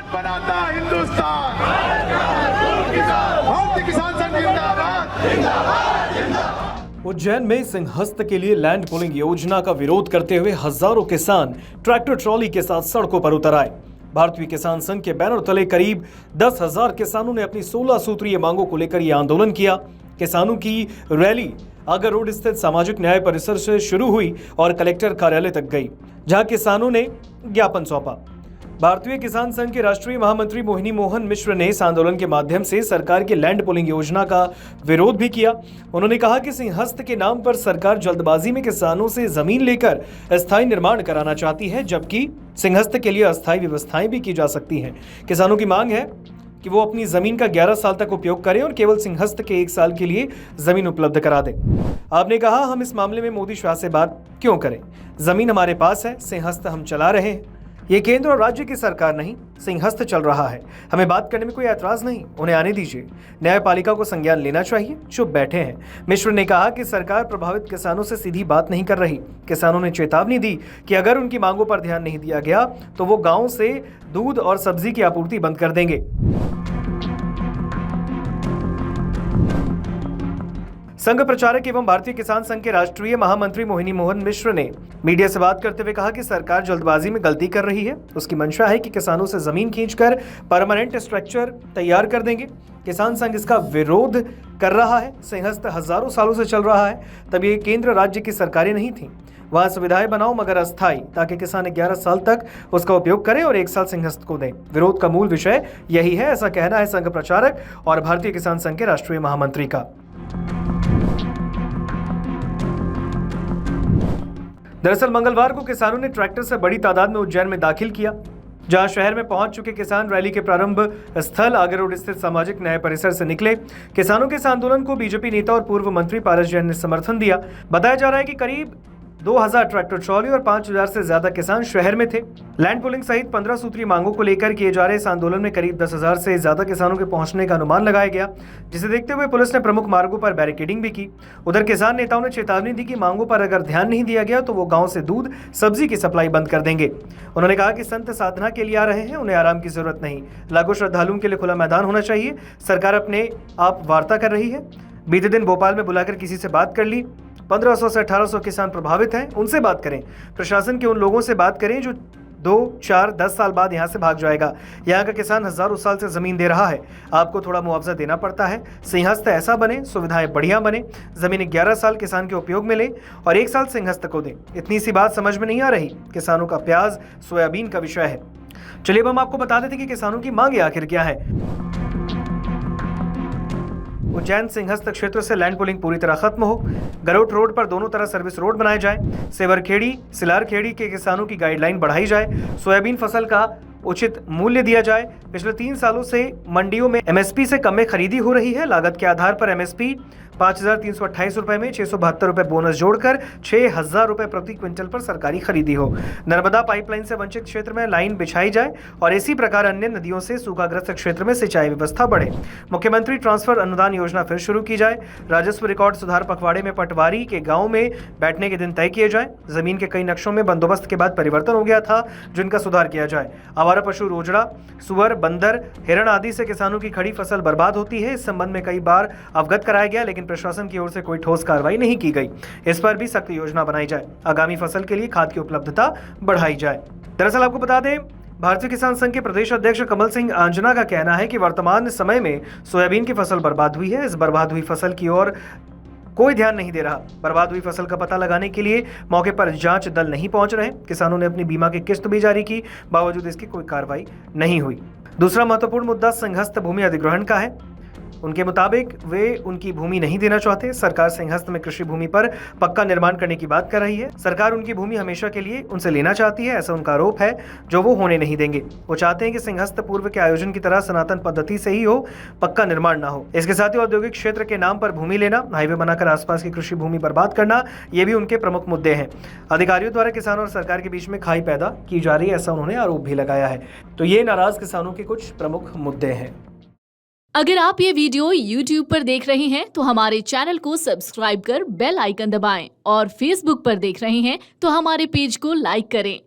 बनाता हिंदुस्तान, भारतीय किसान संघ जिंदाबाद। उज्जैन में सिंहस्थ के लिए लैंड पूलिंग योजना का विरोध करते हुए हजारों किसान ट्रैक्टर ट्रॉली के साथ सड़कों पर उतर आए। भारतीय किसान संघ के बैनर तले करीब 10,000 किसानों ने अपनी 16 सूत्रीय मांगों को लेकर यह आंदोलन किया। किसानों की रैली आगर रोड स्थित सामाजिक न्याय परिसर से शुरू हुई और कलेक्टर कार्यालय तक गई, जहां किसानों ने ज्ञापन सौंपा। भारतीय किसान संघ के राष्ट्रीय महामंत्री मोहिनी मोहन मिश्र ने इस आंदोलन के माध्यम से सरकार की लैंड पूलिंग योजना का विरोध भी किया। उन्होंने कहा कि सिंहस्थ के नाम पर सरकार जल्दबाजी में किसानों से जमीन लेकर अस्थायी निर्माण कराना चाहती है, जबकि सिंहस्थ के लिए अस्थायी व्यवस्थाएं भी की जा सकती हैं। किसानों की मांग है कि वो अपनी जमीन का 11 साल तक उपयोग करें और केवल सिंहस्थ के 1 साल के लिए जमीन उपलब्ध करा दें। आपने कहा, हम इस मामले में मोदी शाह से बात क्यों करें? जमीन हमारे पास है, सिंहस्थ हम चला रहे हैं। ये केंद्र और राज्य की सरकार नहीं, सिंहस्थ चल रहा है। हमें बात करने में कोई ऐतराज नहीं, उन्हें आने दीजिए। न्यायपालिका को संज्ञान लेना चाहिए, चुप बैठे हैं। मिश्र ने कहा कि सरकार प्रभावित किसानों से सीधी बात नहीं कर रही। किसानों ने चेतावनी दी कि अगर उनकी मांगों पर ध्यान नहीं दिया गया तो वो गांव से दूध और सब्जी की आपूर्ति बंद कर देंगे। संघ प्रचारक एवं भारतीय किसान संघ के राष्ट्रीय महामंत्री मोहिनी मोहन मिश्र ने मीडिया से बात करते हुए कहा कि सरकार जल्दबाजी में गलती कर रही है। उसकी मंशा है कि किसानों से जमीन खींचकर परमानेंट स्ट्रक्चर तैयार कर देंगे। किसान संघ इसका विरोध कर रहा है। सिंहस्थ हजारों सालों से चल रहा है, तब ये केंद्र राज्य की सरकारें नहीं थी। वहां सुविधाएं बनाओ मगर अस्थायी, ताकि किसान 11 साल तक उसका उपयोग करें और 1 साल सिंहस्थ को दें। विरोध का मूल विषय यही है, ऐसा कहना है संघ प्रचारक और भारतीय किसान संघ के राष्ट्रीय महामंत्री का। दरअसल मंगलवार को किसानों ने ट्रैक्टर से बड़ी तादाद में उज्जैन में दाखिल किया, जहां शहर में पहुंच चुके किसान रैली के प्रारंभ स्थल आगर रोड स्थित सामाजिक न्याय परिसर से निकले। किसानों के इस आंदोलन को बीजेपी नेता और पूर्व मंत्री पारस जैन ने समर्थन दिया। बताया जा रहा है कि करीब 2000 ट्रैक्टर ट्रॉली और 5000 से ज्यादा किसान शहर में थे। लैंड पूलिंग सहित 15 सूत्रीय मांगों को लेकर किए जा रहे इस आंदोलन में करीब 10,000 से ज्यादा किसानों के पहुंचने का अनुमान लगाया गया, जिसे देखते हुए पुलिस ने प्रमुख मार्गों पर बैरिकेडिंग भी की। उधर किसान नेताओं ने चेतावनी दी कि मांगों पर अगर ध्यान नहीं दिया गया तो वो गाँव से दूध सब्जी की सप्लाई बंद कर देंगे। उन्होंने कहा कि संत साधना के लिए आ रहे हैं, उन्हें आराम की जरूरत नहीं। लाखों श्रद्धालुओं के लिए खुला मैदान होना चाहिए। सरकार अपने आप वार्ता कर रही है। बीते दिन भोपाल में बुलाकर किसी से बात कर ली। 1500 से 1800 किसान प्रभावित हैं, उनसे बात करें। प्रशासन के उन लोगों से बात करें जो 2, 4, 10 साल बाद यहाँ से भाग जाएगा। यहाँ का किसान हजारों साल से जमीन दे रहा है, आपको थोड़ा मुआवजा देना पड़ता है। सिंहस्थ ऐसा बने, सुविधाएं बढ़िया बने, जमीन 11 साल किसान के उपयोग में ले और 1 साल सिंहस्थ को दें। इतनी सी बात समझ में नहीं आ रही। किसानों का प्याज सोयाबीन का विषय है। चलिए अब हम आपको बता देते कि किसानों की मांगे आखिर क्या है। उज्जैन सिंहस्थ क्षेत्र से लैंड पूलिंग पूरी तरह खत्म हो। गरोट रोड पर दोनों तरफ सर्विस रोड बनाए जाए। सेवरखेड़ी सिलारखेड़ी के किसानों की गाइडलाइन बढ़ाई जाए। सोयाबीन फसल का उचित मूल्य दिया जाए। पिछले 3 सालों से मंडियों में एमएसपी से कम में खरीदी हो रही है। लागत के आधार पर एमएसपी 5,328 रुपए में 672 रुपए बोनस जोड़कर 6,000 रुपए प्रति क्विंटल पर सरकारी खरीदी हो। नर्मदा पाइपलाइन से वंचित क्षेत्र में लाइन बिछाई जाए और इसी प्रकार अन्य नदियों से सूखाग्रस्त क्षेत्र में सिंचाई व्यवस्था बढ़े। मुख्यमंत्री ट्रांसफर अनुदान योजना फिर शुरू की जाए। राजस्व रिकॉर्ड सुधार पखवाड़े में पटवारी के गाँव में बैठने के दिन तय किए जाए। जमीन के कई नक्शों में बंदोबस्त के बाद परिवर्तन हो गया था, जिनका सुधार किया जाए। आवारा पशु रोजड़ा, सुअर, बंदर, हिरण आदि से किसानों की खड़ी फसल बर्बाद होती है। इस संबंध में कई बार अवगत कराया गया, लेकिन प्रशासन की ओर से कोई ठोस कार्रवाई नहीं की गई। इस पर भी सख्त योजना बनाई जाए। आगामी फसल के लिए खाद की उपलब्धता बढ़ाई जाए। दरअसल आपको बता दें, भारतीय किसान संघ के प्रदेश अध्यक्ष कमल सिंह आंजना का कहना है कि वर्तमान समय में सोयाबीन की फसल बर्बाद हुई है। इस बर्बाद हुई फसल की ओर कोई ध्यान नहीं दे रहा। बर्बाद हुई फसल का पता लगाने के लिए मौके पर जांच दल नहीं पहुंच रहे। किसानों ने अपनी बीमा की किस्त भी जारी की, बावजूद इसकी कोई कार्रवाई नहीं हुई। दूसरा महत्वपूर्ण मुद्दा सिंहस्थ भूमि अधिग्रहण का है। उनके मुताबिक वे उनकी भूमि नहीं देना चाहते। सरकार सिंहस्थ में कृषि भूमि पर पक्का निर्माण करने की बात कर रही है। सरकार उनकी भूमि हमेशा के लिए उनसे लेना चाहती है, ऐसा उनका आरोप है, जो वो होने नहीं देंगे। वो चाहते हैं कि सिंहस्थ पूर्व के आयोजन की तरह सनातन पद्धति से ही हो, पक्का निर्माण ना हो। इसके साथ ही औद्योगिक क्षेत्र के नाम पर भूमि लेना, हाईवे बनाकर आसपास की कृषि भूमि बर्बाद करना, ये भी उनके प्रमुख मुद्दे हैं। अधिकारियों द्वारा किसानों और सरकार के बीच में खाई पैदा की जा रही है, ऐसा उन्होंने आरोप भी लगाया है। तो ये नाराज किसानों के कुछ प्रमुख मुद्दे हैं। अगर आप ये वीडियो YouTube पर देख रहे हैं तो हमारे चैनल को सब्सक्राइब कर बेल आइकन दबाएं और Facebook पर देख रहे हैं तो हमारे पेज को लाइक करें।